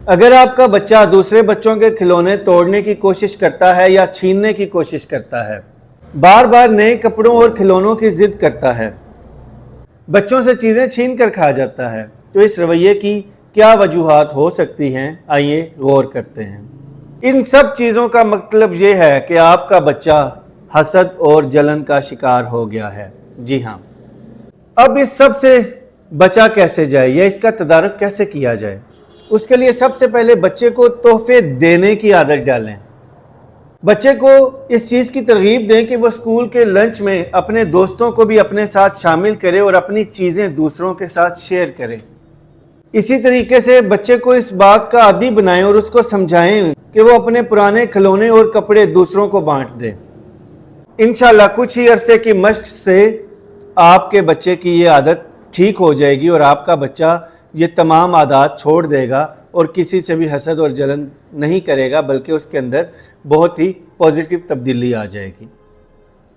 اگر آپ کا بچہ دوسرے بچوں کے کھلونے توڑنے کی کوشش کرتا ہے یا چھیننے کی کوشش کرتا ہے، بار بار نئے کپڑوں اور کھلونوں کی ضد کرتا ہے، بچوں سے چیزیں چھین کر کھا جاتا ہے، تو اس رویے کی کیا وجوہات ہو سکتی ہیں؟ آئیے غور کرتے ہیں۔ ان سب چیزوں کا مطلب یہ ہے کہ آپ کا بچہ حسد اور جلن کا شکار ہو گیا ہے۔ جی ہاں۔ اب اس سب سے بچا کیسے جائے یا اس کا تدارک کیسے کیا جائے؟ اس کے لیے سب سے پہلے بچے کو تحفے دینے کی عادت ڈالیں۔ بچے کو اس چیز کی ترغیب دیں کہ وہ اسکول کے لنچ میں اپنے دوستوں کو بھی اپنے ساتھ شامل کرے اور اپنی چیزیں دوسروں کے ساتھ شیئر کرے۔ اسی طریقے سے بچے کو اس بات کا عادی بنائیں اور اس کو سمجھائیں کہ وہ اپنے پرانے کھلونے اور کپڑے دوسروں کو بانٹ دے۔ انشاءاللہ کچھ ہی عرصے کی مشق سے آپ کے بچے کی یہ عادت ٹھیک ہو جائے گی اور آپ کا بچہ یہ تمام عادات چھوڑ دے گا اور کسی سے بھی حسد اور جلن نہیں کرے گا، بلکہ اس کے اندر بہت ہی پازیٹیو تبدیلی آ جائے گی۔